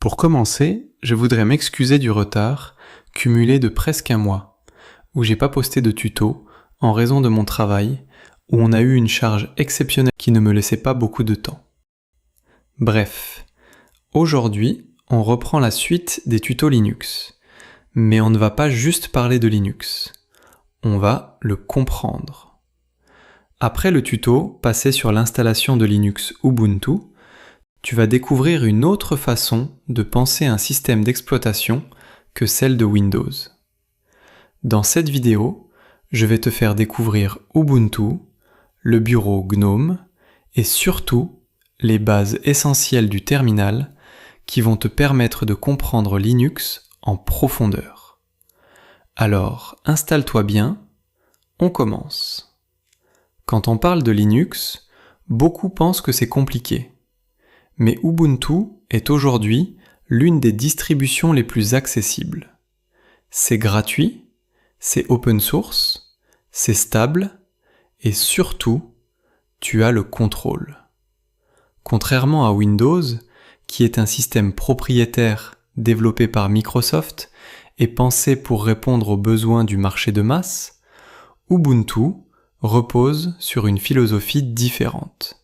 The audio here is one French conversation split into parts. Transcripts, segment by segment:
Pour commencer, je voudrais m'excuser du retard, cumulé de presque un mois, où j'ai pas posté de tuto en raison de mon travail, où on a eu une charge exceptionnelle qui ne me laissait pas beaucoup de temps. Bref, aujourd'hui, on reprend la suite des tutos Linux. Mais on ne va pas juste parler de Linux, on va le comprendre. Après le tuto passé sur l'installation de Linux Ubuntu, tu vas découvrir une autre façon de penser un système d'exploitation que celle de Windows. Dans cette vidéo, je vais te faire découvrir Ubuntu, le bureau GNOME et surtout les bases essentielles du terminal qui vont te permettre de comprendre Linux en profondeur. Alors, installe-toi bien, on commence. Quand on parle de Linux, beaucoup pensent que c'est compliqué. Mais Ubuntu est aujourd'hui l'une des distributions les plus accessibles. C'est gratuit, c'est open source, c'est stable et surtout, tu as le contrôle. Contrairement à Windows, qui est un système propriétaire développé par Microsoft et pensé pour répondre aux besoins du marché de masse, Ubuntu repose sur une philosophie différente.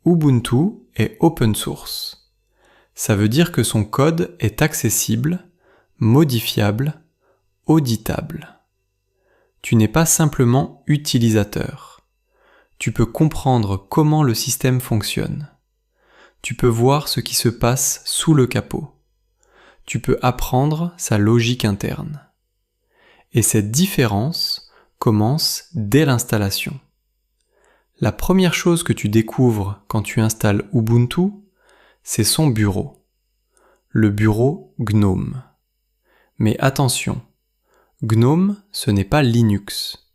Ubuntu est open source. Ça veut dire que son code est accessible, modifiable, auditable. Tu n'es pas simplement utilisateur. Tu peux comprendre comment le système fonctionne. Tu peux voir ce qui se passe sous le capot. Tu peux apprendre sa logique interne. Et cette différence commence dès l'installation. La première chose que tu découvres quand tu installes Ubuntu, c'est son bureau. Le bureau GNOME. Mais attention, GNOME, ce n'est pas Linux.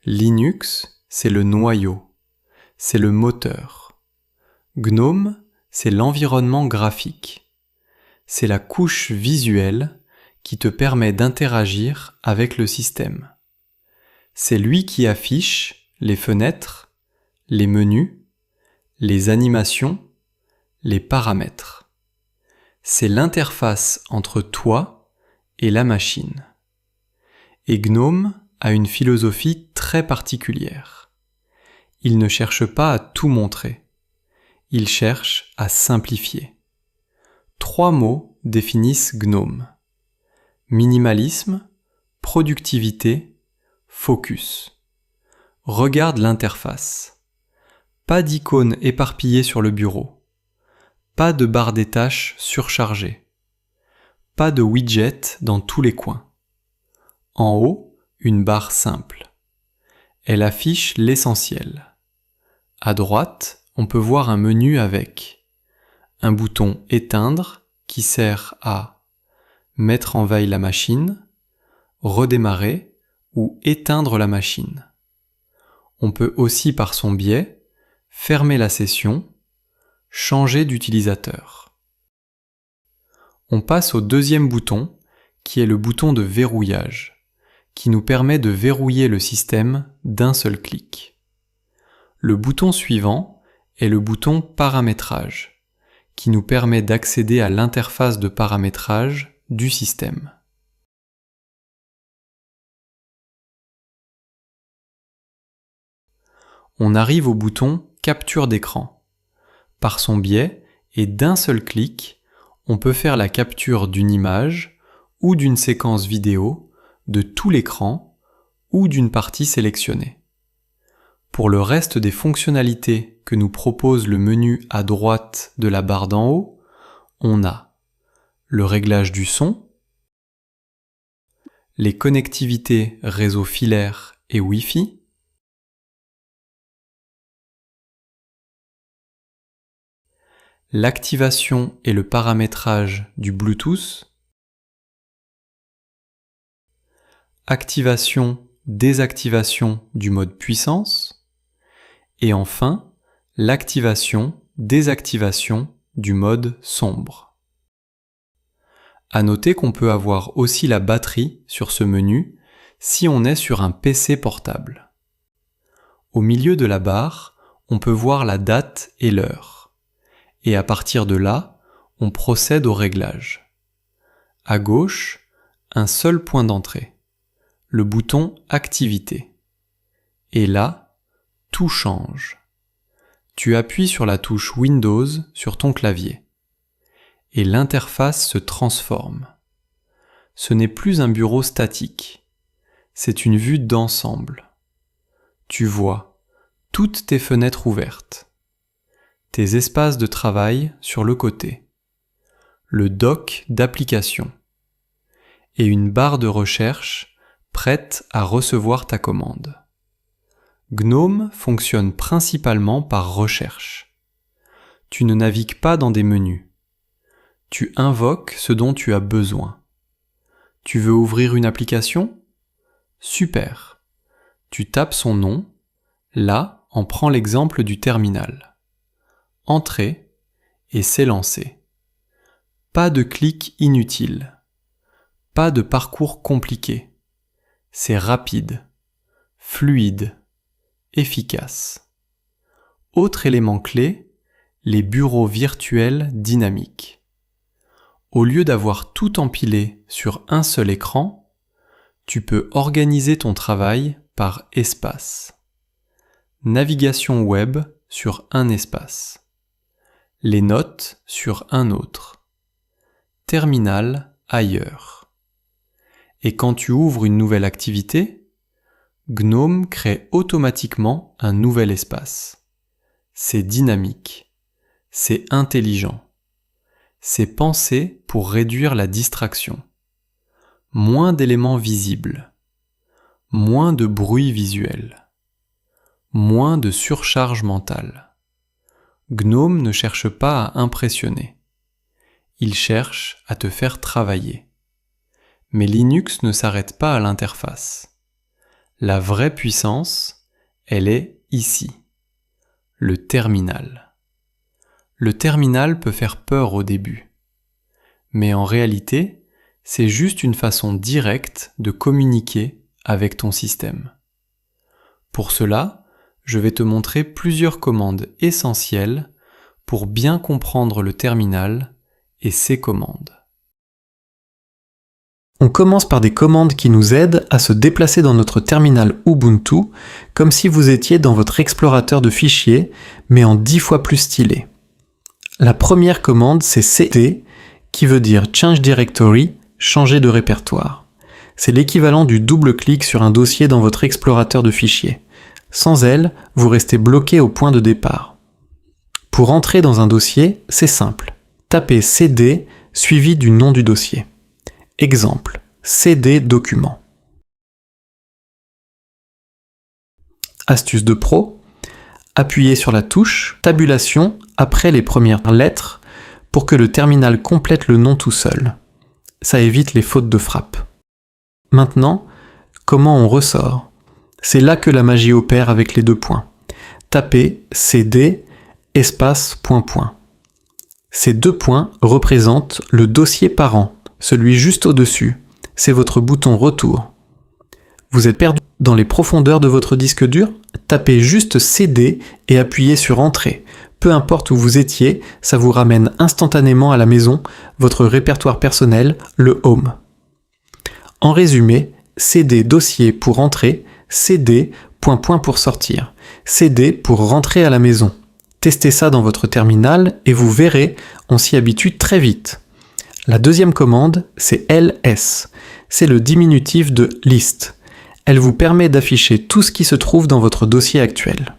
Linux, c'est le noyau, c'est le moteur. GNOME, c'est l'environnement graphique. C'est la couche visuelle qui te permet d'interagir avec le système. C'est lui qui affiche les fenêtres, les menus, les animations, les paramètres. C'est l'interface entre toi et la machine. Et GNOME a une philosophie très particulière. Il ne cherche pas à tout montrer. Il cherche à simplifier. 3 mots définissent GNOME. Minimalisme, productivité, focus. Regarde l'interface. Pas d'icônes éparpillées sur le bureau. Pas de barre des tâches surchargée. Pas de widgets dans tous les coins. En haut, une barre simple. Elle affiche l'essentiel. À droite, on peut voir un menu avec un bouton éteindre qui sert à mettre en veille la machine, redémarrer ou éteindre la machine. On peut aussi par son biais fermer la session, changer d'utilisateur. On passe au deuxième bouton qui est le bouton de verrouillage, qui nous permet de verrouiller le système d'un seul clic. Le bouton suivant est le bouton paramétrage, qui nous permet d'accéder à l'interface de paramétrage du système. On arrive au bouton capture d'écran. Par son biais et d'un seul clic, on peut faire la capture d'une image ou d'une séquence vidéo, de tout l'écran ou d'une partie sélectionnée. Pour le reste des fonctionnalités que nous propose le menu à droite de la barre d'en haut, on a le réglage du son, les connectivités réseau filaire et Wi-Fi, l'activation et le paramétrage du Bluetooth, activation, désactivation du mode puissance, et enfin, l'activation, désactivation du mode sombre. À noter qu'on peut avoir aussi la batterie sur ce menu si on est sur un PC portable. Au milieu de la barre, on peut voir la date et l'heure. Et à partir de là, on procède au réglage. À gauche, un seul point d'entrée, le bouton Activité. Et là, tout change. Tu appuies sur la touche Windows sur ton clavier. Et l'interface se transforme. Ce n'est plus un bureau statique, c'est une vue d'ensemble. Tu vois toutes tes fenêtres ouvertes, tes espaces de travail sur le côté, le dock d'application et une barre de recherche prête à recevoir ta commande. GNOME fonctionne principalement par recherche. Tu ne navigues pas dans des menus. Tu invoques ce dont tu as besoin. Tu veux ouvrir une application ? Super. Tu tapes son nom. Là, on prend l'exemple du terminal. Entrée et c'est lancé. Pas de clic inutile. Pas de parcours compliqué. C'est rapide, fluide, efficace. Autre élément clé, les bureaux virtuels dynamiques. Au lieu d'avoir tout empilé sur un seul écran, tu peux organiser ton travail par espace. Navigation web sur un espace. Les notes sur un autre. Terminal ailleurs. Et quand tu ouvres une nouvelle activité, GNOME crée automatiquement un nouvel espace. C'est dynamique. C'est intelligent. C'est pensé pour réduire la distraction. Moins d'éléments visibles. Moins de bruit visuel. Moins de surcharge mentale. GNOME ne cherche pas à impressionner. Il cherche à te faire travailler. Mais Linux ne s'arrête pas à l'interface. La vraie puissance, elle est ici. Le terminal. Le terminal peut faire peur au début. Mais en réalité, c'est juste une façon directe de communiquer avec ton système. Pour cela, je vais te montrer plusieurs commandes essentielles pour bien comprendre le terminal et ses commandes. On commence par des commandes qui nous aident à se déplacer dans notre terminal Ubuntu, comme si vous étiez dans votre explorateur de fichiers, mais en 10 fois plus stylé. La première commande, c'est cd, qui veut dire Change Directory, changer de répertoire. C'est l'équivalent du double-clic sur un dossier dans votre explorateur de fichiers. Sans elle, vous restez bloqué au point de départ. Pour entrer dans un dossier, c'est simple. Tapez cd suivi du nom du dossier. Exemple, cd document. Astuce de pro, appuyez sur la touche tabulation après les premières lettres pour que le terminal complète le nom tout seul. Ça évite les fautes de frappe. Maintenant, comment on ressort ? C'est là que la magie opère avec les 2 points. Tapez cd espace ... Ces 2 points représentent le dossier parent, celui juste au-dessus. C'est votre bouton retour. Vous êtes perdu dans les profondeurs de votre disque dur ? Tapez juste cd et appuyez sur entrée. Peu importe où vous étiez, ça vous ramène instantanément à la maison, votre répertoire personnel, le home. En résumé, cd dossier pour entrer, cd ... pour sortir, cd pour rentrer à la maison. Testez ça dans votre terminal et vous verrez, on s'y habitue très vite. La deuxième commande, c'est ls. C'est le diminutif de list. Elle vous permet d'afficher tout ce qui se trouve dans votre dossier actuel.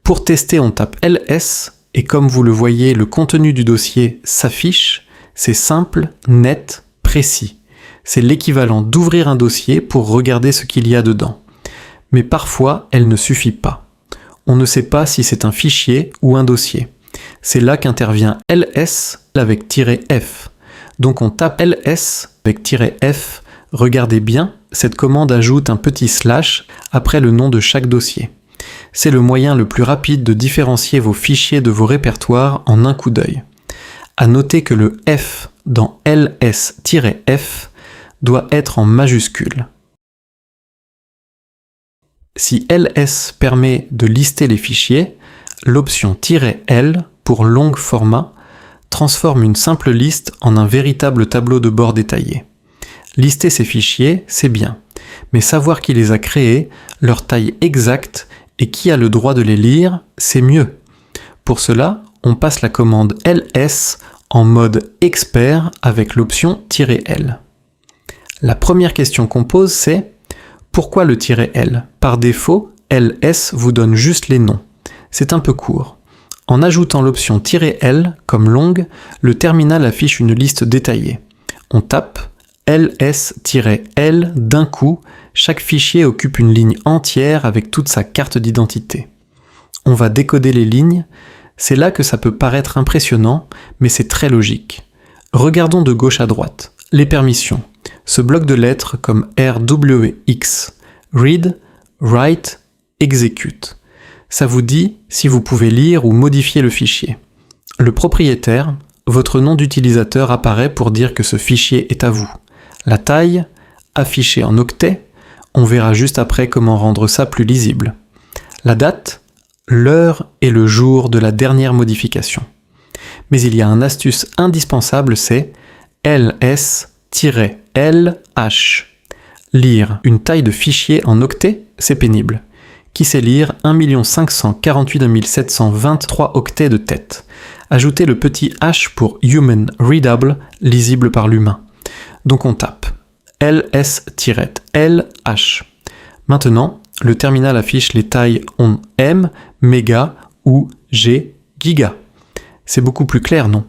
Pour tester, on tape ls et comme vous le voyez, le contenu du dossier s'affiche. C'est simple, net, précis. C'est l'équivalent d'ouvrir un dossier pour regarder ce qu'il y a dedans. Mais parfois, elle ne suffit pas. On ne sait pas si c'est un fichier ou un dossier. C'est là qu'intervient ls avec -f. Donc on tape ls avec -f. Regardez bien, cette commande ajoute un petit slash après le nom de chaque dossier. C'est le moyen le plus rapide de différencier vos fichiers de vos répertoires en un coup d'œil. À noter que le F dans ls-f doit être en majuscule. Si ls permet de lister les fichiers, l'option -l pour long format transforme une simple liste en un véritable tableau de bord détaillé. Lister ces fichiers, c'est bien, mais savoir qui les a créés, leur taille exacte et qui a le droit de les lire, c'est mieux. Pour cela, on passe la commande ls en mode expert avec l'option "-l". La première question qu'on pose, c'est pourquoi le "-l"? Par défaut, ls vous donne juste les noms. C'est un peu court. En ajoutant l'option "-l" comme longue, le terminal affiche une liste détaillée. On tape ls-l d'un coup, chaque fichier occupe une ligne entière avec toute sa carte d'identité. On va décoder les lignes, c'est là que ça peut paraître impressionnant, mais c'est très logique. Regardons de gauche à droite. Les permissions. Ce bloc de lettres comme R, W et X. Read, Write, Execute. Ça vous dit si vous pouvez lire ou modifier le fichier. Le propriétaire, votre nom d'utilisateur apparaît pour dire que ce fichier est à vous. La taille, affichée en octets, on verra juste après comment rendre ça plus lisible. La date, l'heure et le jour de la dernière modification. Mais il y a une astuce indispensable, c'est ls-lh. Lire une taille de fichier en octets, c'est pénible. Qui sait lire 1 548 723 octets de tête. Ajoutez le petit h pour human readable, lisible par l'humain. Donc on tape ls-lh. Maintenant, le terminal affiche les tailles en M, méga ou G, giga. C'est beaucoup plus clair, non?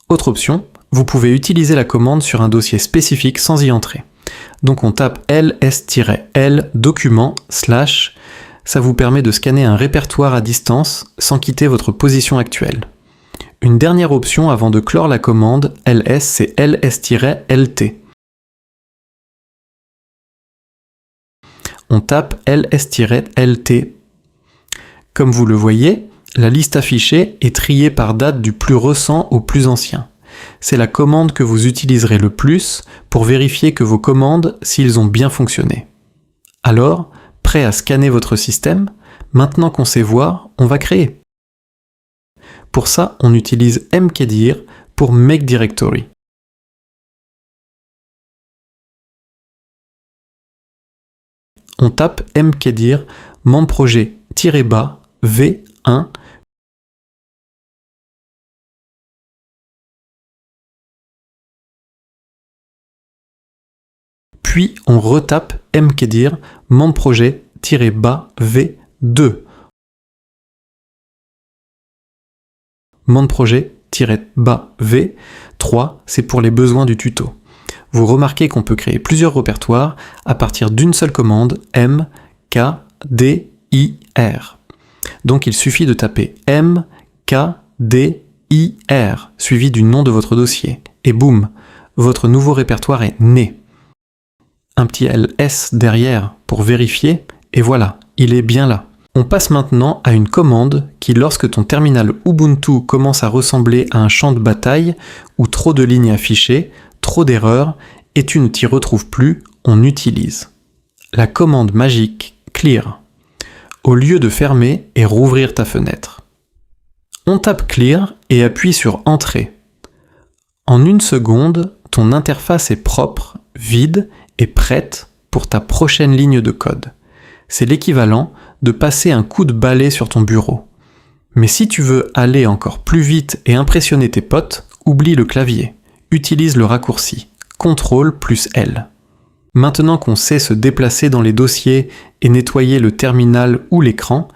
Autre option, vous pouvez utiliser la commande sur un dossier spécifique sans y entrer. Donc on tape ls-l document / ça vous permet de scanner un répertoire à distance sans quitter votre position actuelle. Une dernière option avant de clore la commande ls, c'est ls-lt. On tape ls-lt. Comme vous le voyez, la liste affichée est triée par date du plus récent au plus ancien. C'est la commande que vous utiliserez le plus pour vérifier que vos commandes, s'ils ont bien fonctionné. Alors, prêt à scanner votre système? Maintenant qu'on sait voir, on va créer. Pour ça, on utilise mkdir pour Make Directory. On tape mkdir memprojet-bas v1 puis on retape mkdir memprojet-bas v2 memprojet-bas v3, c'est pour les besoins du tuto. Vous remarquez qu'on peut créer plusieurs répertoires à partir d'une seule commande m, k, d, i, r. Donc il suffit de taper m, k, d, i, r, suivi du nom de votre dossier. Et boum, votre nouveau répertoire est né. Un petit ls derrière pour vérifier, et voilà, il est bien là. On passe maintenant à une commande qui, lorsque ton terminal Ubuntu commence à ressembler à un champ de bataille où trop de lignes affichées, trop d'erreurs, et tu ne t'y retrouves plus, on utilise la commande magique clear, au lieu de fermer et rouvrir ta fenêtre. On tape clear et appuie sur entrée. En une seconde, ton interface est propre, vide et prête pour ta prochaine ligne de code. C'est l'équivalent de passer un coup de balai sur ton bureau. Mais si tu veux aller encore plus vite et impressionner tes potes, oublie le clavier. Utilise le raccourci CTRL+L. Maintenant qu'on sait se déplacer dans les dossiers et nettoyer le terminal ou l'écran,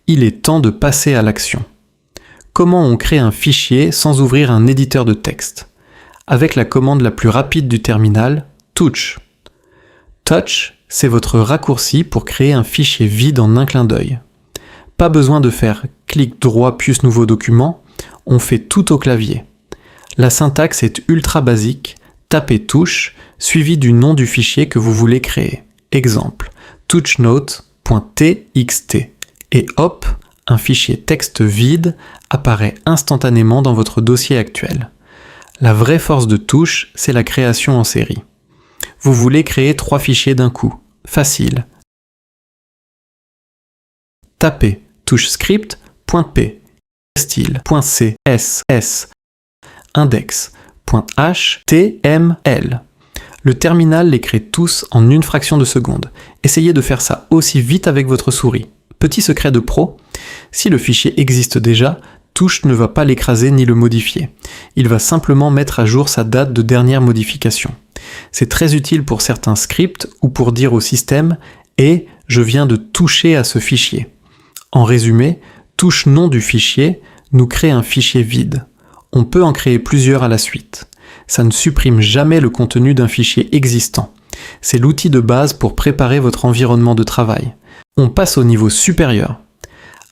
il est temps de passer à l'action. Comment on crée un fichier sans ouvrir un éditeur de texte? Avec la commande la plus rapide du terminal, touch. Touch, c'est votre raccourci pour créer un fichier vide en un clin d'œil. Pas besoin de faire clic droit plus nouveau document, on fait tout au clavier. La syntaxe est ultra basique, tapez touche, suivi du nom du fichier que vous voulez créer. Exemple, touchnote.txt. Et hop, un fichier texte vide apparaît instantanément dans votre dossier actuel. La vraie force de touche, c'est la création en série. Vous voulez créer 3 fichiers d'un coup. Facile. Tapez touche script.p, style.css, index.html. Le terminal les crée tous en une fraction de seconde. Essayez de faire ça aussi vite avec votre souris. Petit secret de pro, si le fichier existe déjà, Touch ne va pas l'écraser ni le modifier. Il va simplement mettre à jour sa date de dernière modification. C'est très utile pour certains scripts ou pour dire au système « et je viens de toucher à ce fichier ». En résumé, touche nom du fichier nous crée un fichier vide. On peut en créer plusieurs à la suite. Ça ne supprime jamais le contenu d'un fichier existant. C'est l'outil de base pour préparer votre environnement de travail. On passe au niveau supérieur.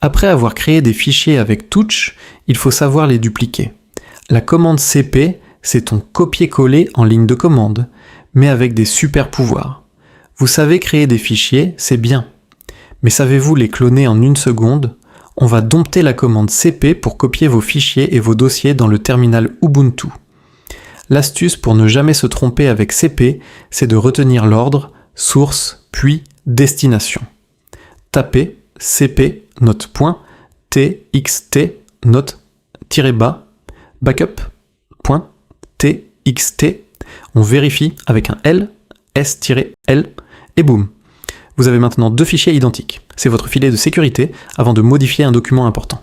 Après avoir créé des fichiers avec Touch, il faut savoir les dupliquer. La commande cp, c'est ton copier-coller en ligne de commande, mais avec des super pouvoirs. Vous savez créer des fichiers, c'est bien. Mais savez-vous les cloner en une seconde ? On va dompter la commande cp pour copier vos fichiers et vos dossiers dans le terminal Ubuntu. L'astuce pour ne jamais se tromper avec cp, c'est de retenir l'ordre, source, puis destination. Tapez cp note.txt note-bas backup.txt. On vérifie avec un L, S-L, et boum. Vous avez maintenant deux fichiers identiques. C'est votre filet de sécurité avant de modifier un document important.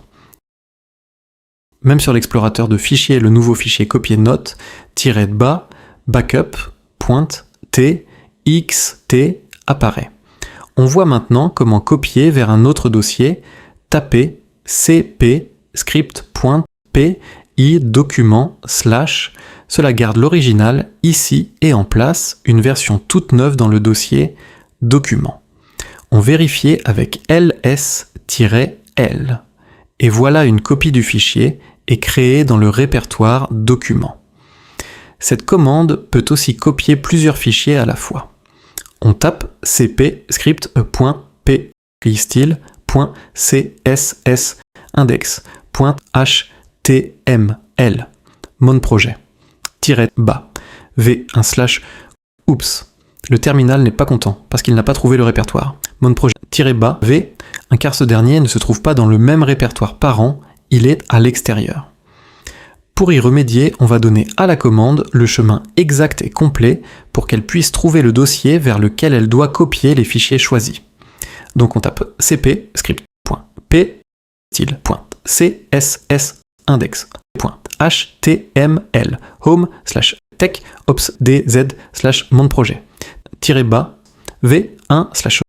Même sur l'explorateur de fichiers, le nouveau fichier copier note-bas backup.txt apparaît. On voit maintenant comment copier vers un autre dossier. Tapez cp script.py document / cela garde l'original ici et en place une version toute neuve dans le dossier document. On vérifie avec ls-l et voilà une copie du fichier est créée dans le répertoire document. Cette commande peut aussi copier plusieurs fichiers à la fois. On tape cp script.py style.css index.html mon projet -bas v1/ oups. Le terminal n'est pas content parce qu'il n'a pas trouvé le répertoire. Mon projet -bas v, car ce dernier ne se trouve pas dans le même répertoire parent, il est à l'extérieur. Pour y remédier, on va donner à la commande le chemin exact et complet pour qu'elle puisse trouver le dossier vers lequel elle doit copier les fichiers choisis. Donc on tape cp script.p style.css index.html home/tech ops dz/mon projet -bas v1/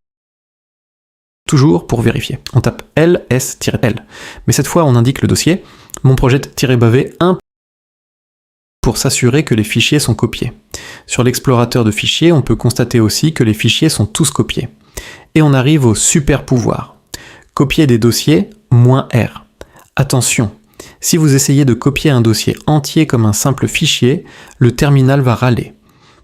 toujours pour vérifier. On tape ls-l. Mais cette fois on indique le dossier mon projet -bas v1 pour s'assurer que les fichiers sont copiés. Sur l'explorateur de fichiers, on peut constater aussi que les fichiers sont tous copiés. Et on arrive au super pouvoir. Copier des dossiers -R. Attention, si vous essayez de copier un dossier entier comme un simple fichier, le terminal va râler.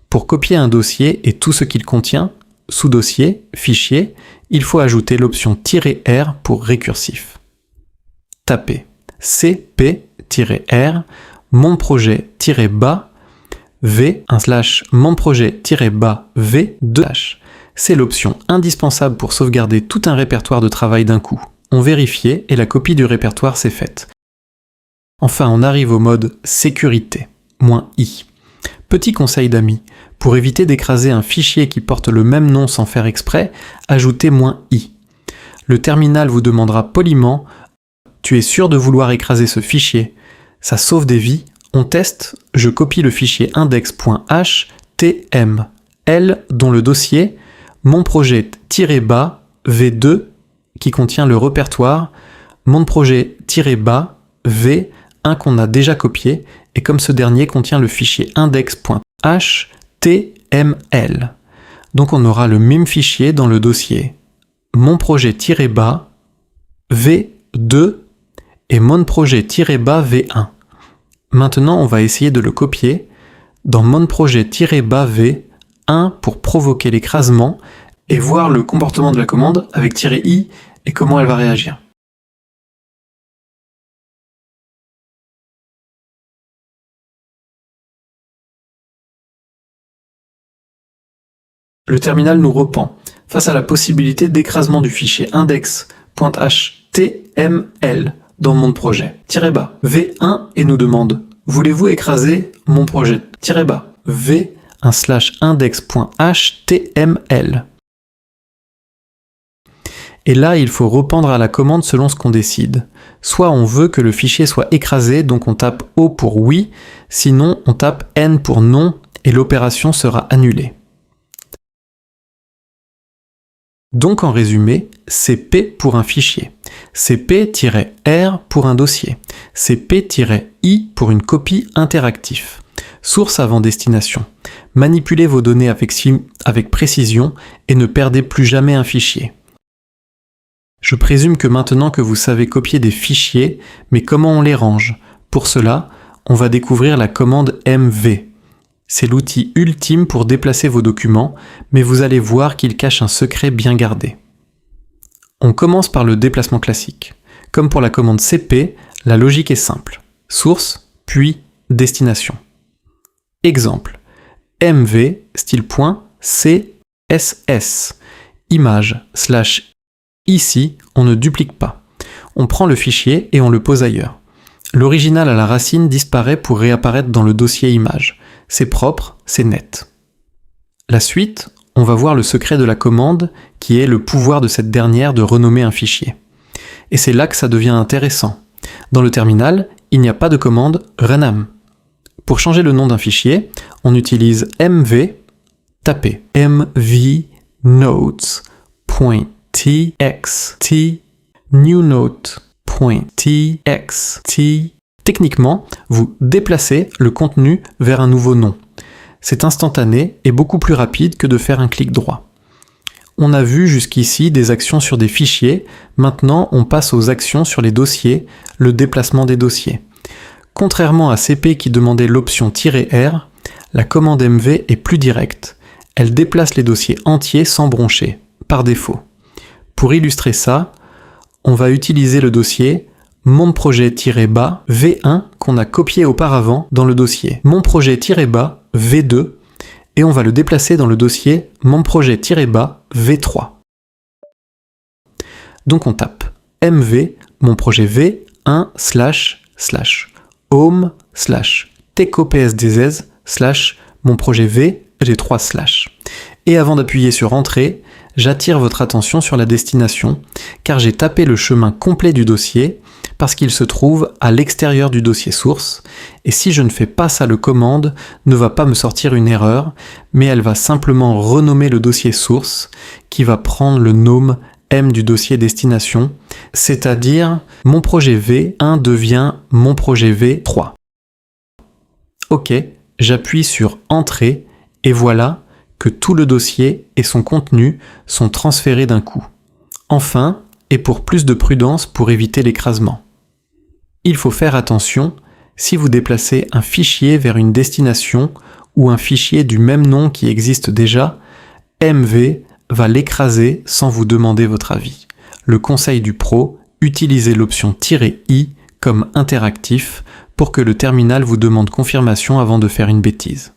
Pour copier un dossier et tout ce qu'il contient, sous-dossier, fichier, il faut ajouter l'option -R pour récursif. Tapez cp-r mon projet-bas v1/ mon projet-bas v2/. C'est l'option indispensable pour sauvegarder tout un répertoire de travail d'un coup. On vérifie et la copie du répertoire s'est faite. Enfin, on arrive au mode sécurité, -i. Petit conseil d'amis, pour éviter d'écraser un fichier qui porte le même nom sans faire exprès, ajoutez -i. Le terminal vous demandera poliment « Tu es sûr de vouloir écraser ce fichier ?» Ça sauve des vies. On teste, je copie le fichier index.html dont le dossier mon projet-bas v2 qui contient le répertoire mon projet-bas v1 qu'on a déjà copié et comme ce dernier contient le fichier index.html. Donc on aura le même fichier dans le dossier mon projet-bas v2 et mon projet-bas v1. Maintenant, on va essayer de le copier dans mon projet-bas v1 pour provoquer l'écrasement et voir le comportement de la commande avec -i et comment elle va réagir. Le terminal nous repent face à la possibilité d'écrasement du fichier index.html dans mon projet -bas v1 et nous demande Voulez-vous écraser mon projet -bas v un /index.html. Et là, il faut rependre à la commande selon ce qu'on décide. Soit on veut que le fichier soit écrasé, donc on tape O pour oui, sinon on tape N pour non, et l'opération sera annulée. Donc en résumé, c'est P pour un fichier, c'est P-R pour un dossier, c'est P-I pour une copie interactive. Source avant destination. Manipulez vos données avec précision et ne perdez plus jamais un fichier. Je présume que maintenant que vous savez copier des fichiers, mais comment on les range? Pour cela, on va découvrir la commande MV. C'est l'outil ultime pour déplacer vos documents, mais vous allez voir qu'il cache un secret bien gardé. On commence par le déplacement classique. Comme pour la commande CP, la logique est simple. Source, puis destination. Exemple. MV, style point, CSS. Image, / ici, on ne duplique pas. On prend le fichier et on le pose ailleurs. L'original à la racine disparaît pour réapparaître dans le dossier image. C'est propre, c'est net. La suite, on va voir le secret de la commande, qui est le pouvoir de cette dernière de renommer un fichier. Et c'est là que ça devient intéressant. Dans le terminal, il n'y a pas de commande rename. Pour changer le nom d'un fichier, on utilise mv, tapez mvnotes.txt, newnote.txt. Techniquement, vous déplacez le contenu vers un nouveau nom. C'est instantané et beaucoup plus rapide que de faire un clic droit. On a vu jusqu'ici des actions sur des fichiers, maintenant on passe aux actions sur les dossiers, le déplacement des dossiers. Contrairement à CP qui demandait l'option -R, la commande MV est plus directe. Elle déplace les dossiers entiers sans broncher, par défaut. Pour illustrer ça, on va utiliser le dossier monprojet-bas V1 qu'on a copié auparavant dans le dossier monprojet-bas V2 et on va le déplacer dans le dossier monprojet-bas V3. Donc on tape mv monprojet v1 / home / tcopsdz / monprojet v g3 /. Et avant d'appuyer sur entrée, j'attire votre attention sur la destination car j'ai tapé le chemin complet du dossier parce qu'il se trouve à l'extérieur du dossier source, et si je ne fais pas ça, le commande ne va pas me sortir une erreur, mais elle va simplement renommer le dossier source, qui va prendre le nom M du dossier destination, c'est-à-dire mon projet V1 devient mon projet V3. Ok, j'appuie sur Entrée, et voilà que tout le dossier et son contenu sont transférés d'un coup. Enfin, et pour plus de prudence pour éviter l'écrasement. Il faut faire attention si vous déplacez un fichier vers une destination ou un fichier du même nom qui existe déjà, MV va l'écraser sans vous demander votre avis. Le conseil du pro, utilisez l'option -i comme interactif pour que le terminal vous demande confirmation avant de faire une bêtise.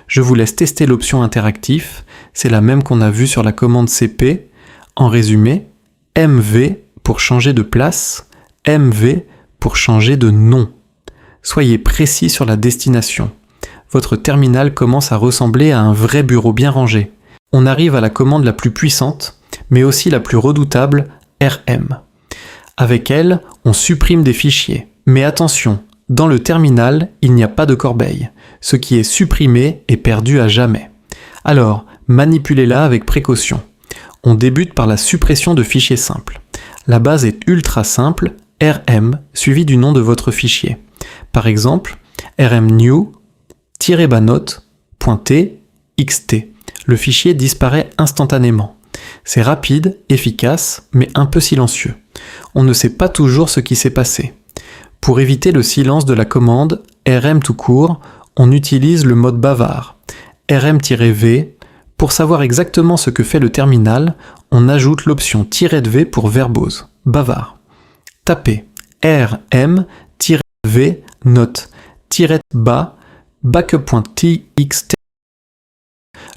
Je vous laisse tester l'option interactif, c'est la même qu'on a vue sur la commande CP. En résumé, MV pour changer de place, MV pour changer de nom. Soyez précis sur la destination. Votre terminal commence à ressembler à un vrai bureau bien rangé. On arrive à la commande la plus puissante, mais aussi la plus redoutable, RM. Avec elle, on supprime des fichiers. Mais attention, dans le terminal, il n'y a pas de corbeille. Ce qui est supprimé est perdu à jamais. Alors, manipulez-la avec précaution. On débute par la suppression de fichiers simples. La base est ultra simple, rm suivi du nom de votre fichier. Par exemple, rmnew-note.txt. Le fichier disparaît instantanément. C'est rapide, efficace, mais un peu silencieux. On ne sait pas toujours ce qui s'est passé. Pour éviter le silence de la commande rm tout court, on utilise le mode bavard. rm-v. Pour savoir exactement ce que fait le terminal, on ajoute l'option -v pour verbose, bavard. Tapez rm-v note-bas backup.txt.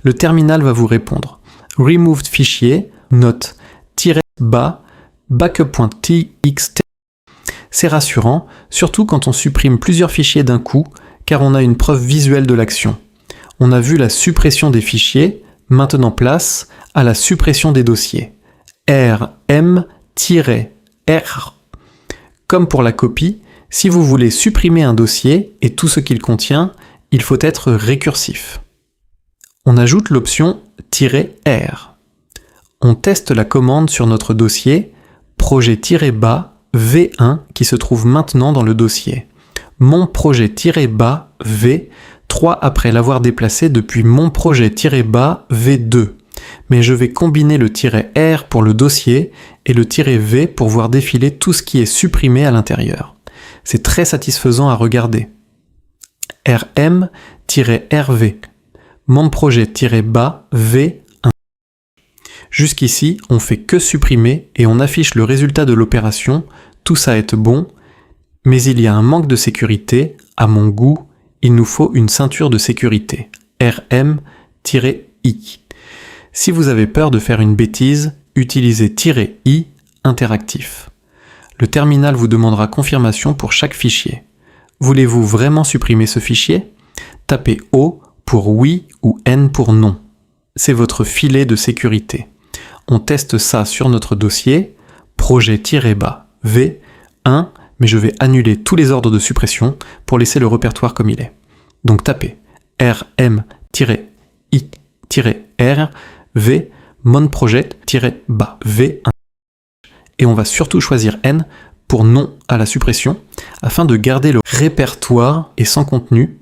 Le terminal va vous répondre removed fichier note-bas backup.txt. C'est rassurant, surtout quand on supprime plusieurs fichiers d'un coup, car on a une preuve visuelle de l'action. On a vu la suppression des fichiers, maintenant place à la suppression des dossiers. rm-r. Comme pour la copie, si vous voulez supprimer un dossier et tout ce qu'il contient, il faut être récursif. On ajoute l'option -r. On teste la commande sur notre dossier projet-bas v1 qui se trouve maintenant dans le dossier. Mon projet-bas v, 3 après l'avoir déplacé depuis mon projet-bas v2. Mais je vais combiner le -r pour le dossier et le -v pour voir défiler tout ce qui est supprimé à l'intérieur. C'est très satisfaisant à regarder. rm-rv. Mon projet-bas v1. Jusqu'ici, on fait que supprimer et on affiche le résultat de l'opération, tout ça est bon, mais il y a un manque de sécurité, à mon goût, il nous faut une ceinture de sécurité, rm-i. Si vous avez peur de faire une bêtise, utilisez -i interactif. Le terminal vous demandera confirmation pour chaque fichier. Voulez-vous vraiment supprimer ce fichier? Tapez O pour oui ou N pour non. C'est votre filet de sécurité. On teste ça sur notre dossier, projet-bas V1, mais je vais annuler tous les ordres de suppression pour laisser le répertoire comme il est. Donc tapez rm-i-r v mon-projet-bas V1. Et on va surtout choisir N pour non à la suppression, afin de garder le répertoire et sans contenu.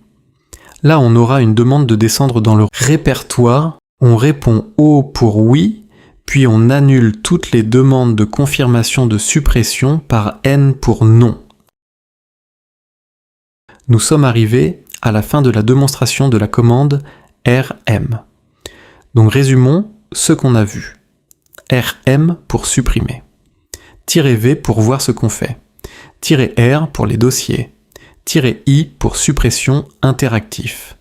Là, on aura une demande de descendre dans le répertoire. On répond O pour oui, puis on annule toutes les demandes de confirmation de suppression par N pour non. Nous sommes arrivés à la fin de la démonstration de la commande rm. Donc résumons ce qu'on a vu. rm pour supprimer. -v pour voir ce qu'on fait. -r pour les dossiers. -i pour suppression interactif.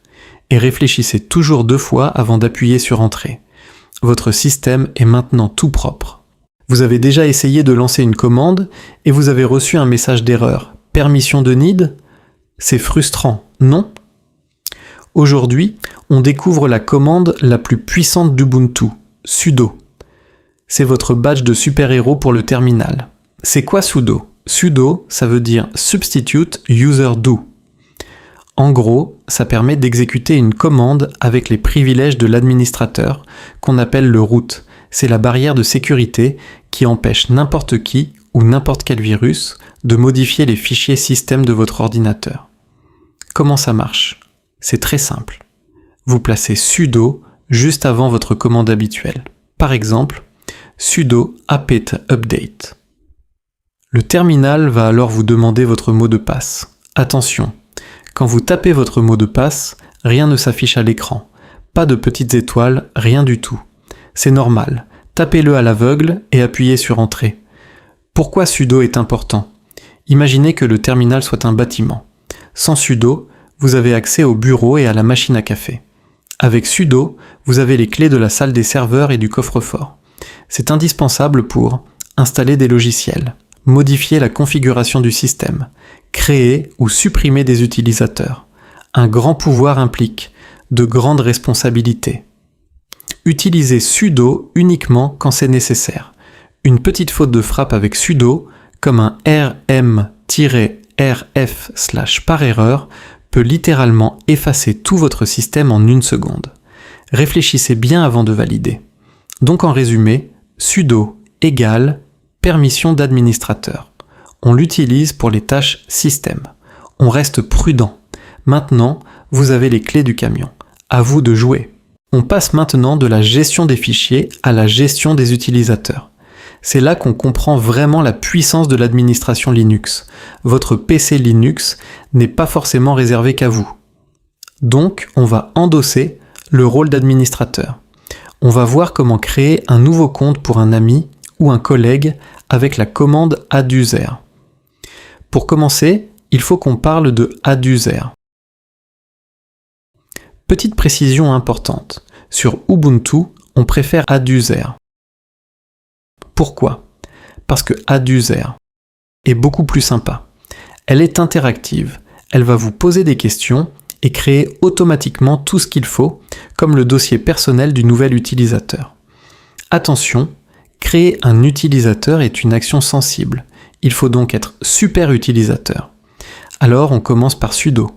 Et réfléchissez toujours 2 fois avant d'appuyer sur Entrée. Votre système est maintenant tout propre. Vous avez déjà essayé de lancer une commande et vous avez reçu un message d'erreur. Permission de need? C'est frustrant, non? Aujourd'hui, on découvre la commande la plus puissante d'Ubuntu, sudo. C'est votre badge de super-héros pour le terminal. C'est quoi sudo? Sudo, ça veut dire substitute user do. En gros, ça permet d'exécuter une commande avec les privilèges de l'administrateur, qu'on appelle le root. C'est la barrière de sécurité qui empêche n'importe qui ou n'importe quel virus de modifier les fichiers système de votre ordinateur. Comment ça marche? C'est très simple. Vous placez sudo juste avant votre commande habituelle. Par exemple, sudo apt update. Le terminal va alors vous demander votre mot de passe. Attention, quand vous tapez votre mot de passe, rien ne s'affiche à l'écran. Pas de petites étoiles, rien du tout. C'est normal. Tapez-le à l'aveugle et appuyez sur Entrée. Pourquoi sudo est important? Imaginez que le terminal soit un bâtiment. Sans sudo, vous avez accès au bureau et à la machine à café. Avec sudo, vous avez les clés de la salle des serveurs et du coffre-fort. C'est indispensable pour installer des logiciels, modifier la configuration du système, créer ou supprimer des utilisateurs. Un grand pouvoir implique de grandes responsabilités. Utilisez sudo uniquement quand c'est nécessaire. Une petite faute de frappe avec sudo, comme un rm-rf/ par erreur, peut littéralement effacer tout votre système en 1 seconde. Réfléchissez bien avant de valider. Donc en résumé, sudo égale permission d'administrateur. On l'utilise pour les tâches système. On reste prudent. Maintenant, vous avez les clés du camion. À vous de jouer. On passe maintenant de la gestion des fichiers à la gestion des utilisateurs. C'est là qu'on comprend vraiment la puissance de l'administration Linux. Votre PC Linux n'est pas forcément réservé qu'à vous. Donc, on va endosser le rôle d'administrateur. On va voir comment créer un nouveau compte pour un ami ou un collègue avec la commande adduser. Pour commencer, il faut qu'on parle de adduser. Petite précision importante. Sur Ubuntu, on préfère adduser. Pourquoi? Parce que adduser, est beaucoup plus sympa. Elle est interactive, elle va vous poser des questions et créer automatiquement tout ce qu'il faut, comme le dossier personnel du nouvel utilisateur. Attention, créer un utilisateur est une action sensible. Il faut donc être super utilisateur. Alors on commence par sudo.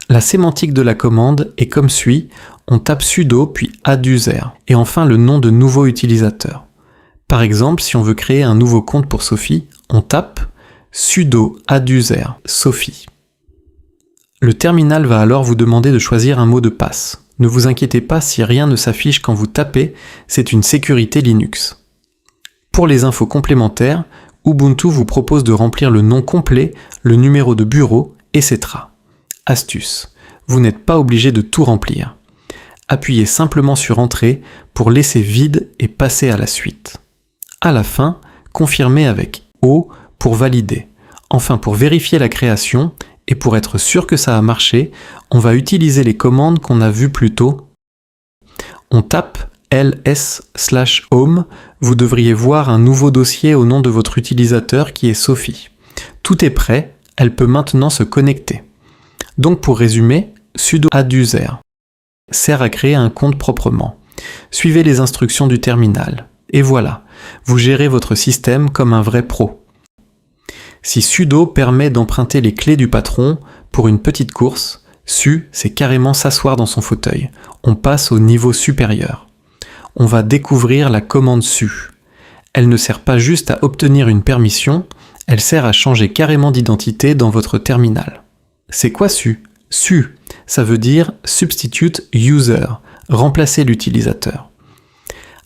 La sémantique de la commande est comme suit, on tape sudo puis adduser et enfin le nom de nouveau utilisateur. Par exemple, si on veut créer un nouveau compte pour Sophie, on tape sudo adduser Sophie. Le terminal va alors vous demander de choisir un mot de passe. Ne vous inquiétez pas si rien ne s'affiche quand vous tapez, c'est une sécurité Linux. Pour les infos complémentaires, Ubuntu vous propose de remplir le nom complet, le numéro de bureau, etc. Astuce, vous n'êtes pas obligé de tout remplir. Appuyez simplement sur Entrée pour laisser vide et passer à la suite. À la fin, confirmez avec O pour valider. Enfin, pour vérifier la création et pour être sûr que ça a marché, on va utiliser les commandes qu'on a vues plus tôt. On tape ls/home, vous devriez voir un nouveau dossier au nom de votre utilisateur qui est Sophie. Tout est prêt, elle peut maintenant se connecter. Donc pour résumer, sudo adduser sert à créer un compte proprement. Suivez les instructions du terminal. Et voilà, vous gérez votre système comme un vrai pro. Si sudo permet d'emprunter les clés du patron pour une petite course, su, c'est carrément s'asseoir dans son fauteuil. On passe au niveau supérieur. On va découvrir la commande su. Elle ne sert pas juste à obtenir une permission, elle sert à changer carrément d'identité dans votre terminal. C'est quoi su? Su, ça veut dire substitute user, remplacer l'utilisateur.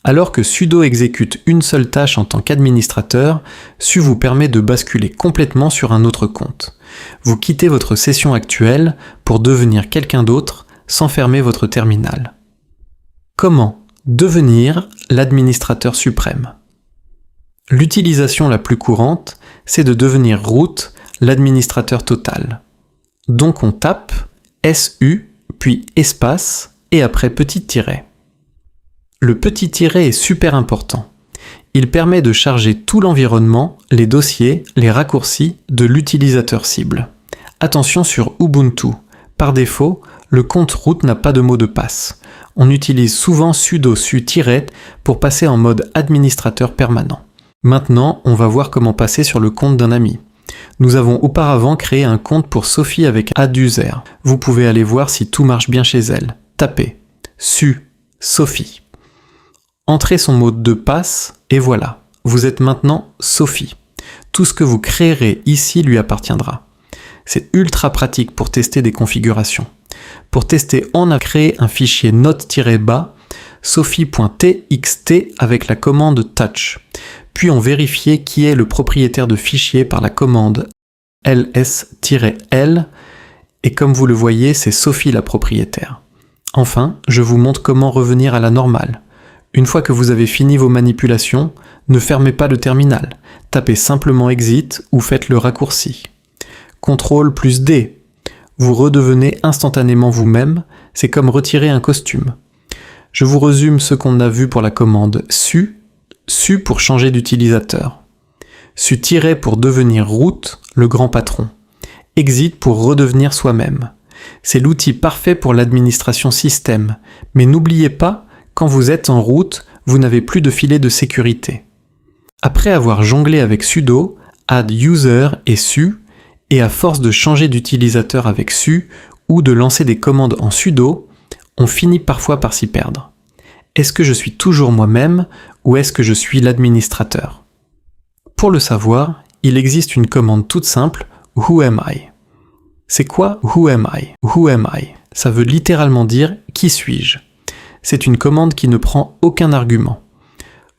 Alors que sudo exécute une seule tâche en tant qu'administrateur, su vous permet de basculer complètement sur un autre compte. Vous quittez votre session actuelle pour devenir quelqu'un d'autre sans fermer votre terminal. Comment devenir l'administrateur suprême? L'utilisation la plus courante, c'est de devenir root, l'administrateur total. Donc on tape SU, puis espace, et après petit tiret. Le petit tiret est super important. Il permet de charger tout l'environnement, les dossiers, les raccourcis de l'utilisateur cible. Attention sur Ubuntu. Par défaut, le compte root n'a pas de mot de passe. On utilise souvent sudo su- pour passer en mode administrateur permanent. Maintenant, on va voir comment passer sur le compte d'un ami. Nous avons auparavant créé un compte pour Sophie avec adduser. Vous pouvez aller voir si tout marche bien chez elle. Tapez su Sophie. Entrez son mot de passe et voilà, vous êtes maintenant Sophie. Tout ce que vous créerez ici lui appartiendra. C'est ultra pratique pour tester des configurations. Pour tester, on a créé un fichier note-bas sophie.txt avec la commande touch. Puis on vérifiait qui est le propriétaire de fichier par la commande ls-l et comme vous le voyez, c'est Sophie la propriétaire. Enfin, je vous montre comment revenir à la normale. Une fois que vous avez fini vos manipulations, ne fermez pas le terminal. Tapez simplement exit ou faites le raccourci. CTRL+D. Vous redevenez instantanément vous-même, c'est comme retirer un costume. Je vous résume ce qu'on a vu pour la commande su pour changer d'utilisateur. Su- pour devenir root, le grand patron. Exit pour redevenir soi-même. C'est l'outil parfait pour l'administration système, mais n'oubliez pas, quand vous êtes en route, vous n'avez plus de filet de sécurité. Après avoir jonglé avec sudo, add user et su, et à force de changer d'utilisateur avec su, ou de lancer des commandes en sudo, on finit parfois par s'y perdre. Est-ce que je suis toujours moi-même, ou est-ce que je suis l'administrateur? Pour le savoir, il existe une commande toute simple, Who am I? C'est quoi Who am I? Who am I? Ça veut littéralement dire qui suis-je? C'est une commande qui ne prend aucun argument.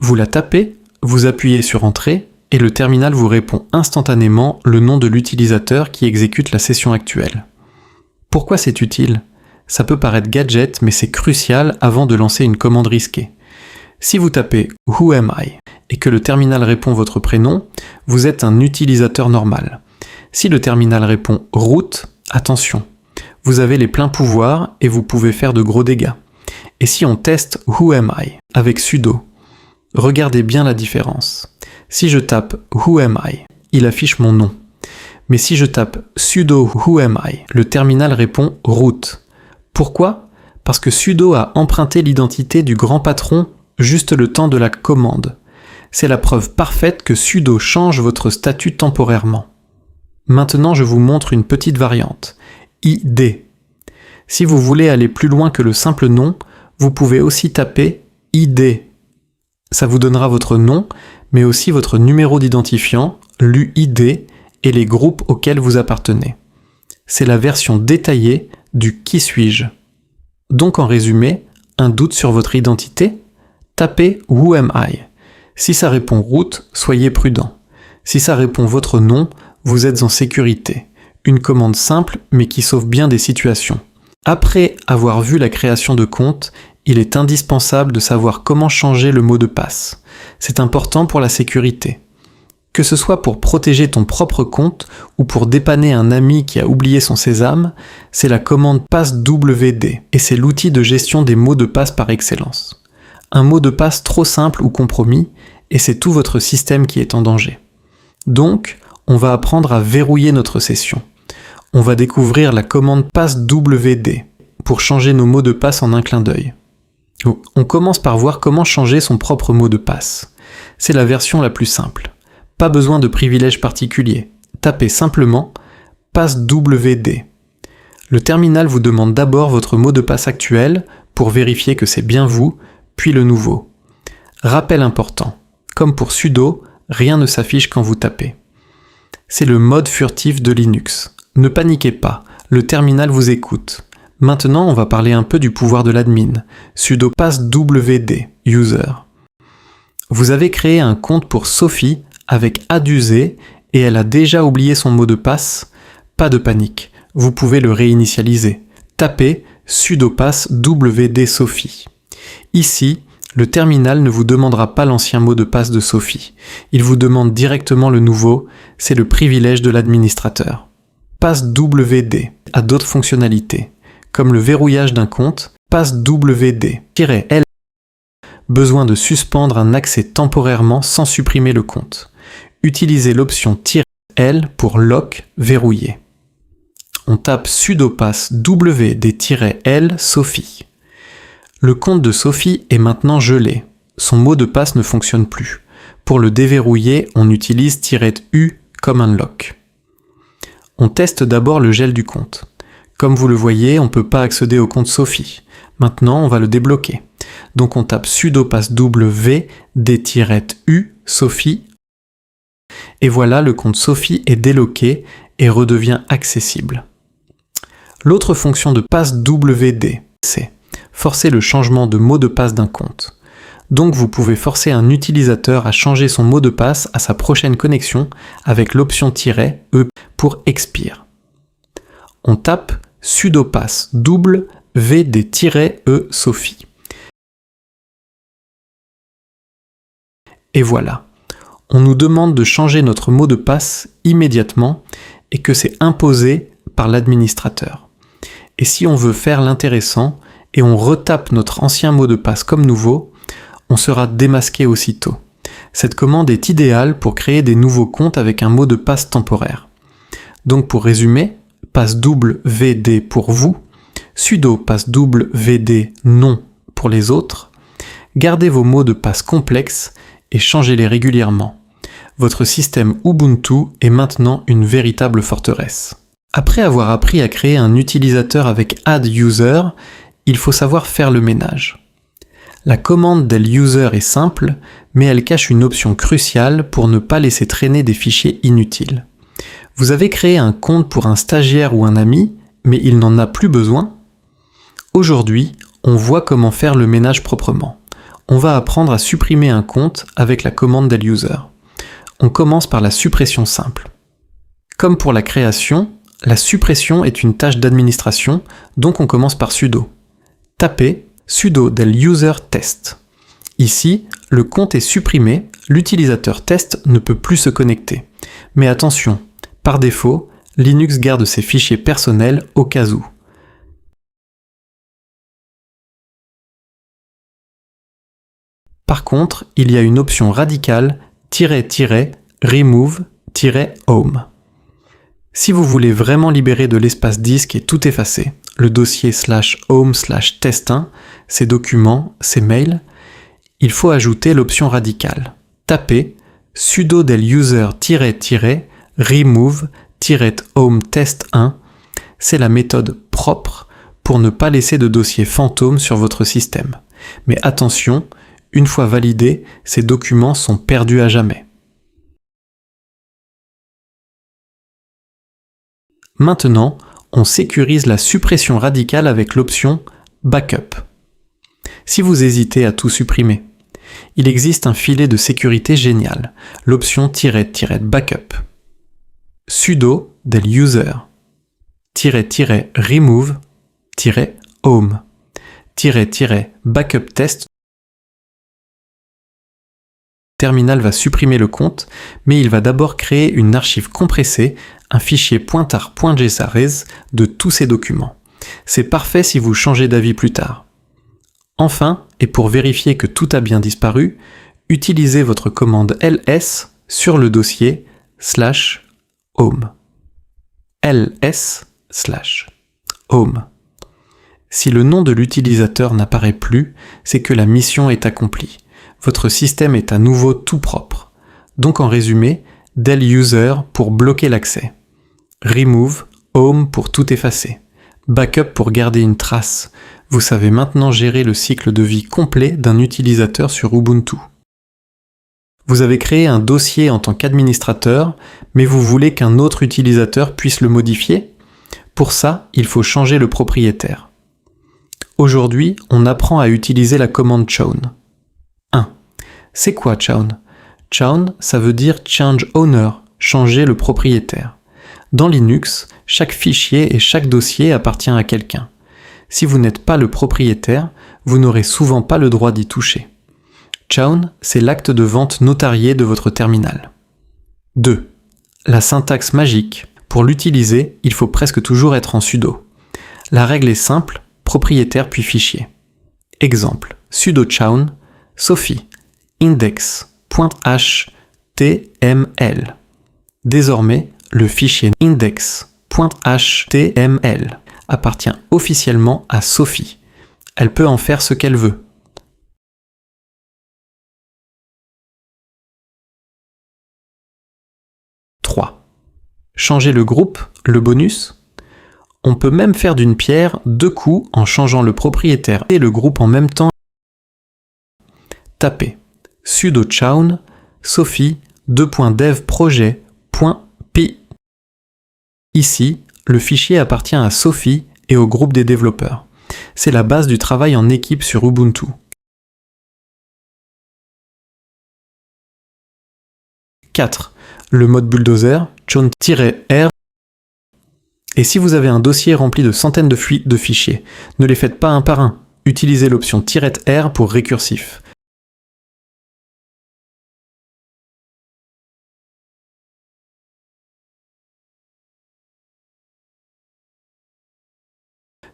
Vous la tapez, vous appuyez sur Entrée, et le terminal vous répond instantanément le nom de l'utilisateur qui exécute la session actuelle. Pourquoi c'est utile? Ça peut paraître gadget, mais c'est crucial avant de lancer une commande risquée. Si vous tapez « Who am I » et que le terminal répond votre prénom, vous êtes un utilisateur normal. Si le terminal répond « root », attention, vous avez les pleins pouvoirs et vous pouvez faire de gros dégâts. Et si on teste « Who am I » avec sudo, regardez bien la différence. Si je tape « Who am I » il affiche mon nom. Mais si je tape sudo who am I, le terminal répond root. Pourquoi ? Parce que sudo a emprunté l'identité du grand patron juste le temps de la commande. C'est la preuve parfaite que sudo change votre statut temporairement. Maintenant, je vous montre une petite variante. ID. Si vous voulez aller plus loin que le simple nom, vous pouvez aussi taper ID. Ça vous donnera votre nom, mais aussi votre numéro d'identifiant, l'UID, et les groupes auxquels vous appartenez. C'est la version détaillée du « Qui suis-je ». Donc en résumé, un doute sur votre identité ? Tapez « Who am I ». Si ça répond « root », soyez prudent. Si ça répond votre nom, vous êtes en sécurité. Une commande simple, mais qui sauve bien des situations. Après avoir vu la création de compte, il est indispensable de savoir comment changer le mot de passe. C'est important pour la sécurité. Que ce soit pour protéger ton propre compte ou pour dépanner un ami qui a oublié son sésame, c'est la commande passwd et c'est l'outil de gestion des mots de passe par excellence. Un mot de passe trop simple ou compromis et c'est tout votre système qui est en danger. Donc, on va apprendre à verrouiller notre session. On va découvrir la commande passwd pour changer nos mots de passe en un clin d'œil. On commence par voir comment changer son propre mot de passe. C'est la version la plus simple. Pas besoin de privilèges particuliers. Tapez simplement passwd. Le terminal vous demande d'abord votre mot de passe actuel pour vérifier que c'est bien vous, puis le nouveau. Rappel important. Comme pour sudo, rien ne s'affiche quand vous tapez. C'est le mode furtif de Linux. Ne paniquez pas, le terminal vous écoute. Maintenant, on va parler un peu du pouvoir de l'admin. Sudo passwd, user. Vous avez créé un compte pour Sophie avec adusé et elle a déjà oublié son mot de passe. Pas de panique, vous pouvez le réinitialiser. Tapez sudo passwd Sophie. Ici, le terminal ne vous demandera pas l'ancien mot de passe de Sophie. Il vous demande directement le nouveau, c'est le privilège de l'administrateur. Passwd a d'autres fonctionnalités, comme le verrouillage d'un compte, passwd-l. Besoin de suspendre un accès temporairement sans supprimer le compte. Utilisez l'option -l pour lock verrouillé. On tape sudo passwd-l Sophie. Le compte de Sophie est maintenant gelé. Son mot de passe ne fonctionne plus. Pour le déverrouiller, on utilise -u comme un lock. On teste d'abord le gel du compte. Comme vous le voyez, on ne peut pas accéder au compte Sophie. Maintenant, on va le débloquer. Donc on tape sudo passwd-u Sophie. Et voilà, le compte Sophie est déloqué et redevient accessible. L'autre fonction de passwd, c'est forcer le changement de mot de passe d'un compte. Donc vous pouvez forcer un utilisateur à changer son mot de passe à sa prochaine connexion avec l'option -e pour expire. On tape sudo passwd-e Sophie. Et voilà. On nous demande de changer notre mot de passe immédiatement et que c'est imposé par l'administrateur. Et si on veut faire l'intéressant et on retape notre ancien mot de passe comme nouveau, on sera démasqué aussitôt. Cette commande est idéale pour créer des nouveaux comptes avec un mot de passe temporaire. Donc pour résumer, passwd pour vous, sudo passwd non pour les autres, gardez vos mots de passe complexes et changez-les régulièrement. Votre système Ubuntu est maintenant une véritable forteresse. Après avoir appris à créer un utilisateur avec adduser, il faut savoir faire le ménage. La commande del user est simple, mais elle cache une option cruciale pour ne pas laisser traîner des fichiers inutiles. Vous avez créé un compte pour un stagiaire ou un ami, mais il n'en a plus besoin. Aujourd'hui, on voit comment faire le ménage proprement. On va apprendre à supprimer un compte avec la commande del user. On commence par la suppression simple. Comme pour la création, la suppression est une tâche d'administration, donc on commence par sudo. Tapez sudo del user test. Ici, le compte est supprimé, l'utilisateur test ne peut plus se connecter. Mais attention, par défaut, Linux garde ses fichiers personnels au cas où. Par contre, il y a une option radicale, --remove, home. Si vous voulez vraiment libérer de l'espace disque et tout effacer, le dossier /home/test1, ses documents, ses mails, il faut ajouter l'option radicale. Tapez sudo del user remove-home test1, c'est la méthode propre pour ne pas laisser de dossier fantôme sur votre système. Mais attention, une fois validés, ces documents sont perdus à jamais. Maintenant, on sécurise la suppression radicale avec l'option Backup. Si vous hésitez à tout supprimer, il existe un filet de sécurité génial, l'option -backup. Sudo del user remove-home -backup test. Le terminal va supprimer le compte, mais il va d'abord créer une archive compressée, un fichier .tar.gsarez de tous ces documents. C'est parfait si vous changez d'avis plus tard. Enfin, et pour vérifier que tout a bien disparu, utilisez votre commande ls sur le dossier /home. ls/home. Si le nom de l'utilisateur n'apparaît plus, c'est que la mission est accomplie. Votre système est à nouveau tout propre. Donc en résumé, del user pour bloquer l'accès, remove, home pour tout effacer, backup pour garder une trace. Vous savez maintenant gérer le cycle de vie complet d'un utilisateur sur Ubuntu. Vous avez créé un dossier en tant qu'administrateur, mais vous voulez qu'un autre utilisateur puisse le modifier? Pour ça, il faut changer le propriétaire. Aujourd'hui, on apprend à utiliser la commande chown. 1. C'est quoi chown? Chown, ça veut dire change owner, changer le propriétaire. Dans Linux, chaque fichier et chaque dossier appartient à quelqu'un. Si vous n'êtes pas le propriétaire, vous n'aurez souvent pas le droit d'y toucher. Chown, c'est l'acte de vente notarié de votre terminal. 2. La syntaxe magique. Pour l'utiliser, il faut presque toujours être en sudo. La règle est simple, propriétaire puis fichier. Exemple, sudo chown, Sophie, index.html. Désormais, le fichier index.html appartient officiellement à Sophie. Elle peut en faire ce qu'elle veut. Changer le groupe, le bonus. On peut même faire d'une pierre deux coups en changeant le propriétaire et le groupe en même temps. Tapez sudo chown sophie .dev-projet.py. Ici, le fichier appartient à Sophie et au groupe des développeurs. C'est la base du travail en équipe sur Ubuntu. 4. Le mode bulldozer, chown-r. Et si vous avez un dossier rempli de centaines de fichiers, ne les faites pas un par un. Utilisez l'option -r pour récursif.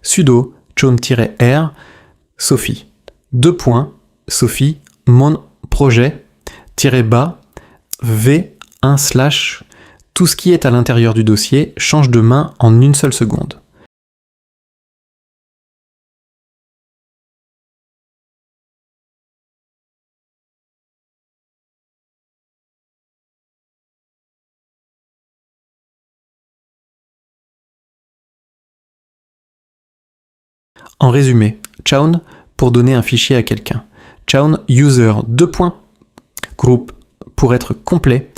Sudo chown-r Sophie. Sophie mon projet -bas v1/ tout ce qui est à l'intérieur du dossier change de main en une seule seconde. En résumé, chown pour donner un fichier à quelqu'un. Chown user group pour être complet,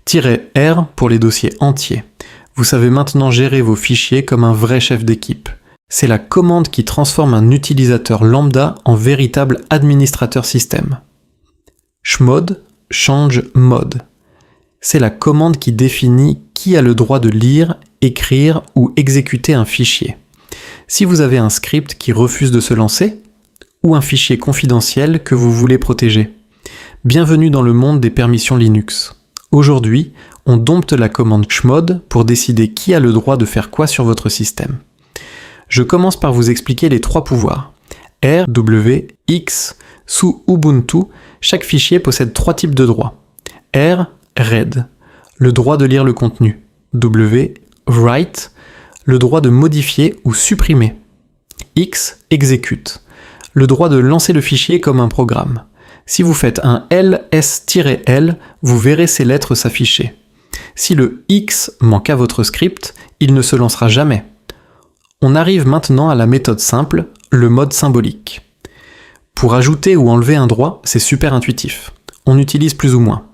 -r pour les dossiers entiers. Vous savez maintenant gérer vos fichiers comme un vrai chef d'équipe. C'est la commande qui transforme un utilisateur lambda en véritable administrateur système. Chmod, change mode. C'est la commande qui définit qui a le droit de lire, écrire ou exécuter un fichier. Si vous avez un script qui refuse de se lancer, ou un fichier confidentiel que vous voulez protéger. Bienvenue dans le monde des permissions Linux. Aujourd'hui, on dompte la commande chmod pour décider qui a le droit de faire quoi sur votre système. Je commence par vous expliquer les 3 pouvoirs. R, W, X. Sous Ubuntu, chaque fichier possède 3 types de droits. R, read. le droit de lire le contenu. W, write, le droit de modifier ou supprimer. X, execute, le droit de lancer le fichier comme un programme. Si vous faites un ls-l, vous verrez ces lettres s'afficher. Si le X manque à votre script, il ne se lancera jamais. On arrive maintenant à la méthode simple, le mode symbolique. Pour ajouter ou enlever un droit, c'est super intuitif. On utilise plus ou moins.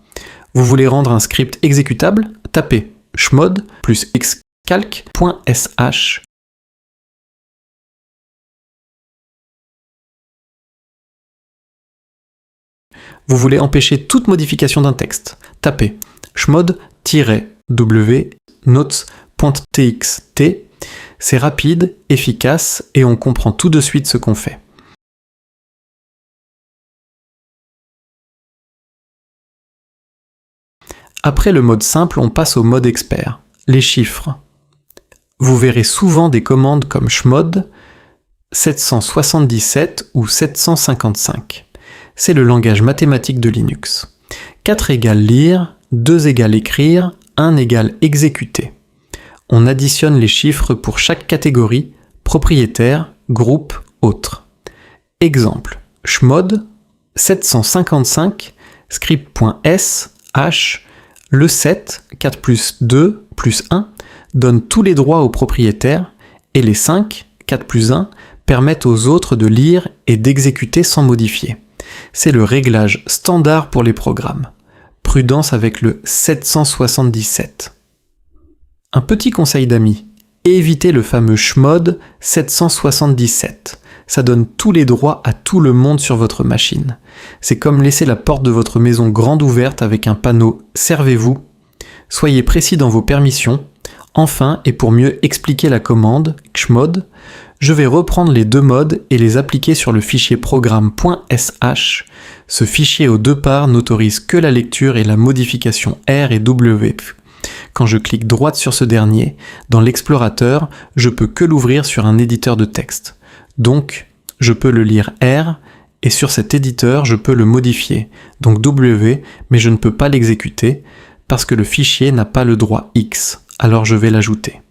Vous voulez rendre un script exécutable? Tapez chmod plus xcalc.sh. Vous voulez empêcher toute modification d'un texte? Tapez chmod-w notes.txt. C'est rapide, efficace et on comprend tout de suite ce qu'on fait. Après le mode simple, on passe au mode expert, les chiffres. Vous verrez souvent des commandes comme chmod 777 ou 755. C'est le langage mathématique de Linux. 4 égale lire, 2 égale écrire, 1 égale exécuter. On additionne les chiffres pour chaque catégorie, propriétaire, groupe, autre. Exemple, chmod 755 script.s h. Le 7, 4 plus 2 plus 1, donne tous les droits aux propriétaires et les 5, 4 plus 1, permettent aux autres de lire et d'exécuter sans modifier. C'est le réglage standard pour les programmes. Prudence avec le 777. Un petit conseil d'amis, évitez le fameux chmod 777. Ça donne tous les droits à tout le monde sur votre machine. C'est comme laisser la porte de votre maison grande ouverte avec un panneau « Servez-vous ». Soyez précis dans vos permissions. Enfin, et pour mieux expliquer la commande « chmod », je vais reprendre les deux modes et les appliquer sur le fichier programme.sh. Ce fichier aux deux parts n'autorise que la lecture et la modification R et W. Quand je clique droite sur ce dernier, dans l'explorateur, je peux que l'ouvrir sur un éditeur de texte. Donc, je peux le lire R, et sur cet éditeur, je peux le modifier, donc W, mais je ne peux pas l'exécuter, parce que le fichier n'a pas le droit X, alors je vais l'ajouter.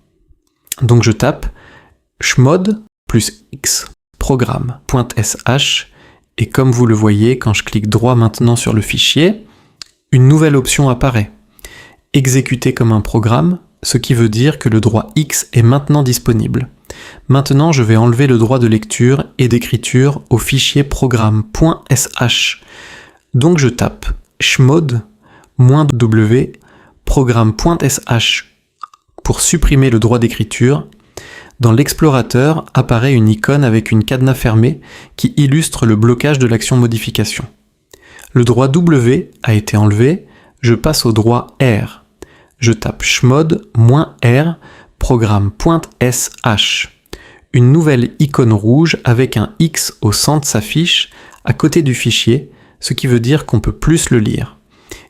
Donc je tape chmod plus X programme.sh, et comme vous le voyez, quand je clique droit maintenant sur le fichier, une nouvelle option apparaît. Exécuter comme un programme, ce qui veut dire que le droit X est maintenant disponible. Maintenant, je vais enlever le droit de lecture et d'écriture au fichier programme.sh. Donc je tape chmod-w programme.sh pour supprimer le droit d'écriture. Dans l'explorateur apparaît une icône avec une cadenas fermée qui illustre le blocage de l'action modification. Le droit W a été enlevé, je passe au droit R. Je tape chmod-r programme.sh. Une nouvelle icône rouge avec un X au centre s'affiche à côté du fichier, ce qui veut dire qu'on peut plus le lire.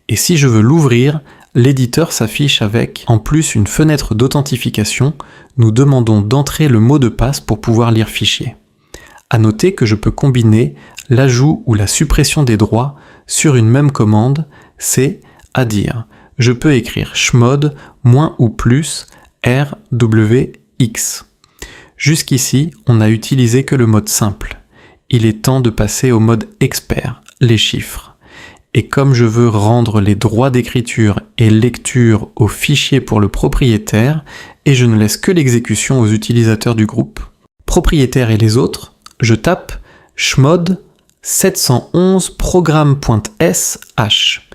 Et si je veux l'ouvrir, l'éditeur s'affiche avec en plus une fenêtre d'authentification. Nous demandons d'entrer le mot de passe pour pouvoir lire fichier. À noter que je peux combiner l'ajout ou la suppression des droits sur une même commande, c'est-à-dire je peux écrire chmod moins ou plus RWX. Jusqu'ici, on n'a utilisé que le mode simple. Il est temps de passer au mode expert, les chiffres. Et comme je veux rendre les droits d'écriture et lecture au fichier pour le propriétaire, et je ne laisse que l'exécution aux utilisateurs du groupe, propriétaire et les autres, je tape chmod 711 programme.sh.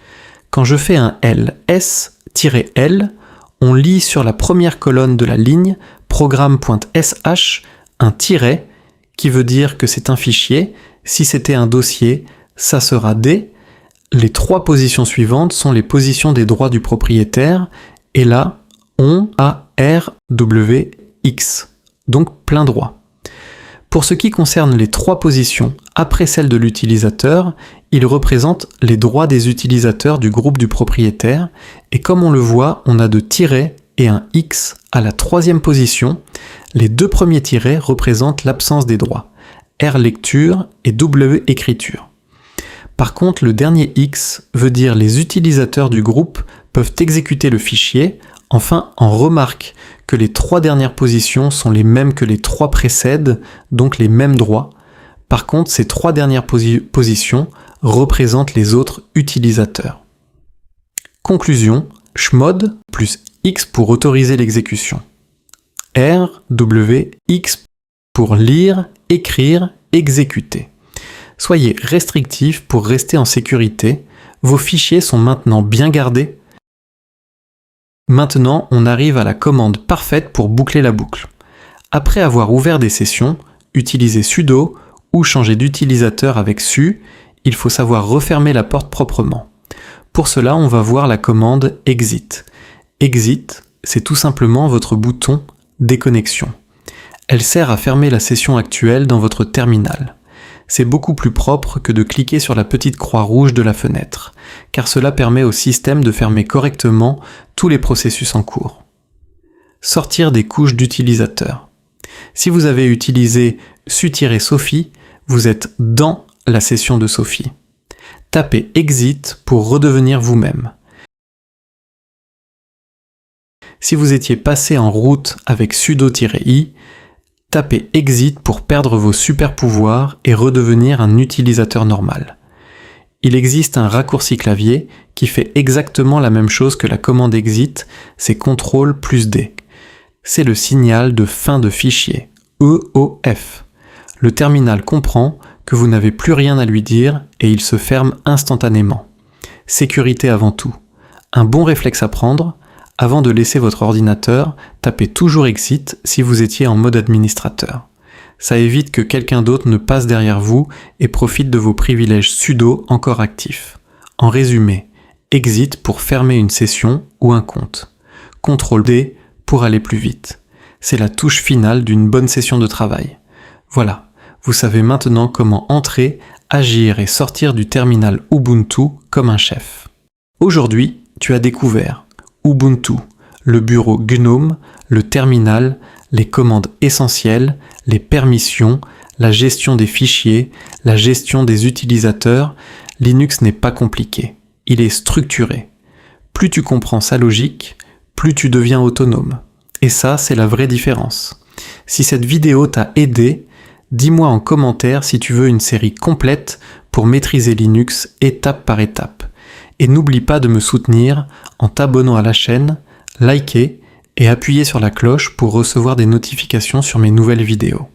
Quand je fais un ls-l, on lit sur la première colonne de la ligne programme.sh un tiret qui veut dire que c'est un fichier. Si c'était un dossier, ça sera D. Les trois positions suivantes sont les positions des droits du propriétaire et là, on a R, W, X, donc plein droit. Pour ce qui concerne les trois positions après celle de l'utilisateur, ils représentent les droits des utilisateurs du groupe du propriétaire, et comme on le voit, on a deux tirets et un X à la troisième position. Les deux premiers tirets représentent l'absence des droits, R lecture et W écriture. Par contre, le dernier X veut dire les utilisateurs du groupe peuvent exécuter le fichier. Enfin, on remarque que les 3 dernières positions sont les mêmes que les 3 précèdent, donc les mêmes droits. Par contre, ces 3 dernières positions représentent les autres utilisateurs. Conclusion, chmod plus X pour autoriser l'exécution. R, W, X pour lire, écrire, exécuter. Soyez restrictifs pour rester en sécurité. Vos fichiers sont maintenant bien gardés. Maintenant, on arrive à la commande parfaite pour boucler la boucle. Après avoir ouvert des sessions, utilisez sudo ou changer d'utilisateur avec su, il faut savoir refermer la porte proprement. Pour cela, on va voir la commande exit. Exit, c'est tout simplement votre bouton déconnexion. Elle sert à fermer la session actuelle dans votre terminal. C'est beaucoup plus propre que de cliquer sur la petite croix rouge de la fenêtre, car cela permet au système de fermer correctement tous les processus en cours. Sortir des couches d'utilisateurs. Si vous avez utilisé su-Sophie, vous êtes dans la session de Sophie. Tapez exit pour redevenir vous-même. Si vous étiez passé en route avec sudo-i, tapez exit pour perdre vos super pouvoirs et redevenir un utilisateur normal. Il existe un raccourci clavier qui fait exactement la même chose que la commande exit, c'est CTRL plus D. C'est le signal de fin de fichier, EOF. Le terminal comprend que vous n'avez plus rien à lui dire et il se ferme instantanément. Sécurité avant tout. Un bon réflexe à prendre, avant de laisser votre ordinateur, tapez toujours exit si vous étiez en mode administrateur. Ça évite que quelqu'un d'autre ne passe derrière vous et profite de vos privilèges sudo encore actifs. En résumé, exit pour fermer une session ou un compte. CTRL D pour aller plus vite. C'est la touche finale d'une bonne session de travail. Voilà, vous savez maintenant comment entrer, agir et sortir du terminal Ubuntu comme un chef. Aujourd'hui, tu as découvert Ubuntu, le bureau GNOME, le terminal, les commandes essentielles, les permissions, la gestion des fichiers, la gestion des utilisateurs. Linux n'est pas compliqué, il est structuré. Plus tu comprends sa logique, plus tu deviens autonome. Et ça, c'est la vraie différence. Si cette vidéo t'a aidé, dis-moi en commentaire si tu veux une série complète pour maîtriser Linux étape par étape. Et n'oublie pas de me soutenir en t'abonnant à la chaîne, liker et appuyer sur la cloche pour recevoir des notifications sur mes nouvelles vidéos.